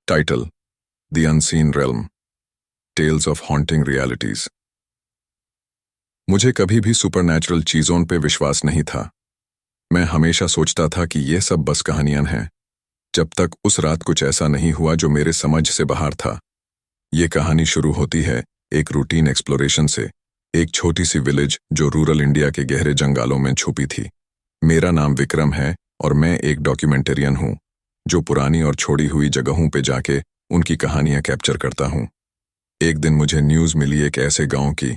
Title: The Unseen Realm. Tales of Haunting Realities. मुझे कभी भी सुपरनैचुरल चीजों पे विश्वास नहीं था। मैं हमेशा सोचता था कि ये सब बस कहानियां हैं, जब तक उस रात कुछ ऐसा नहीं हुआ जो मेरे समझ से बाहर था। ये कहानी शुरू होती है एक रूटीन एक्सप्लोरेशन से, एक छोटी सी विलेज जो रूरल इंडिया के गहरे जंगलों में छुपी थी। मेरा नाम विक्रम है और मैं एक डॉक्यूमेंटेरियन हूँ जो पुरानी और छोड़ी हुई जगहों पे जाके उनकी कहानियां कैप्चर करता हूँ। एक दिन मुझे न्यूज़ मिली एक ऐसे गांव की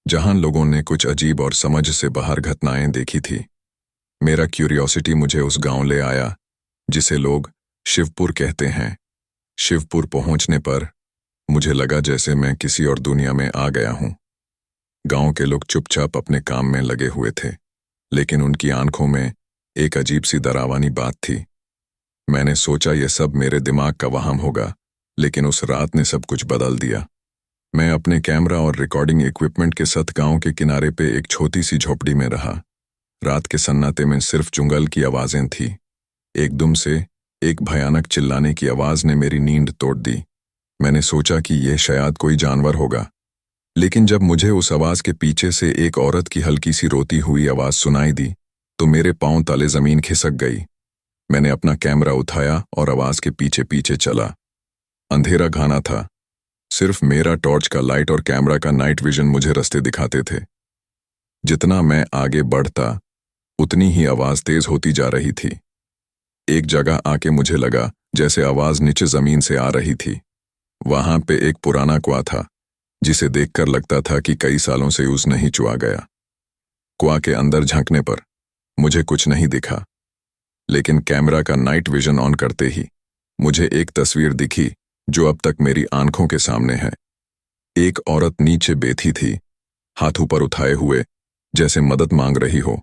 जहां लोगों ने कुछ अजीब और समझ से बाहर घटनाएं देखी थी। मेरा क्यूरियोसिटी मुझे उस गांव ले आया जिसे लोग शिवपुर कहते हैं। शिवपुर पहुंचने पर मुझे लगा जैसे मैं किसी और दुनिया में आ गया हूं। गांव के लोग चुपचाप अपने काम में लगे हुए थे, लेकिन उनकी आंखों में एक अजीब सी डरावनी बात थी। मैंने सोचा यह सब मेरे दिमाग का वहम होगा, लेकिन उस रात ने सब कुछ बदल दिया। मैं अपने कैमरा और रिकॉर्डिंग इक्विपमेंट के साथ गांव के किनारे पे एक छोटी सी झोपड़ी में रहा। रात के सन्नाटे में सिर्फ जंगल की आवाजें थी। एकदम से एक भयानक चिल्लाने की आवाज ने मेरी नींद तोड़ दी। मैंने सोचा कि यह शायद कोई जानवर होगा, लेकिन जब मुझे उस आवाज के पीछे से एक औरत की हल्की सी रोती हुई आवाज सुनाई दी तो मेरे पांव तले जमीन खिसक गई। मैंने अपना कैमरा उठाया और आवाज के पीछे पीछे चला। अंधेरा घना था, सिर्फ मेरा टॉर्च का लाइट और कैमरा का नाइट विजन मुझे रास्ते दिखाते थे। जितना मैं आगे बढ़ता उतनी ही आवाज तेज होती जा रही थी। एक जगह आके मुझे लगा जैसे आवाज नीचे जमीन से आ रही थी। वहां पे एक पुराना कुआं था जिसे देखकर लगता था कि कई सालों से यूज नहीं चुआ गया। कुआं के अंदर झांकने पर मुझे कुछ नहीं दिखा, लेकिन कैमरा का नाइट विजन ऑन करते ही मुझे एक तस्वीर दिखी जो अब तक मेरी आंखों के सामने है। एक औरत नीचे बैठी थी, हाथ ऊपर उठाए हुए, जैसे मदद मांग रही हो।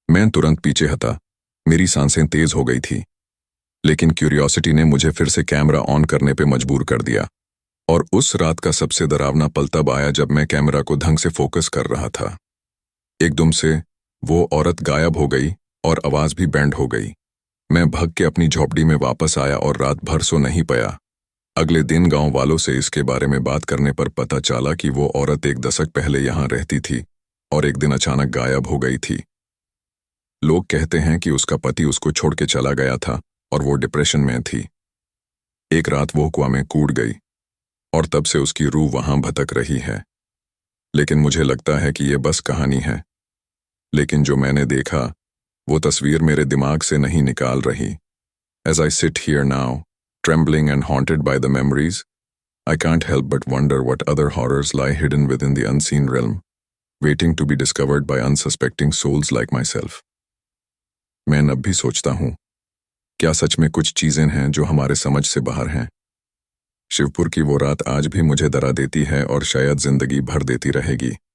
मैं तुरंत पीछे हटा, मेरी सांसें तेज हो गई थी, लेकिन क्यूरियोसिटी ने मुझे फिर से कैमरा ऑन करने पे मजबूर कर दिया। और उस रात का सबसे डरावना पल तब आया जब मैं कैमरा को ढंग से फोकस कर रहा था। एकदम से वो औरत गायब हो गई और आवाज भी बैंड हो गई। मैं भाग के अपनी झोपड़ी में वापस आया और रात भर सो नहीं पाया। अगले दिन गांव वालों से इसके बारे में बात करने पर पता चला कि वो औरत एक दशक पहले यहां रहती थी और एक दिन अचानक गायब हो गई थी। लोग कहते हैं कि उसका पति उसको छोड़ के चला गया था और वो डिप्रेशन में थी। एक रात वो कुआं में कूद गई और तब से उसकी रूह वहां भटक रही है। लेकिन मुझे लगता है कि ये बस कहानी है, लेकिन जो मैंने देखा वो तस्वीर मेरे दिमाग से नहीं निकाल रही। As I sit here now, trembling and haunted by the memories, I can't help but wonder what other horrors lie hidden within the unseen realm, waiting to be discovered by unsuspecting souls like myself. मैं अब भी सोचता हूँ, क्या सच में कुछ चीजें हैं जो हमारे समझ से बाहर हैं? शिवपुर की वो रात आज भी मुझे डरा देती है और शायद जिंदगी भर देती रहेगी।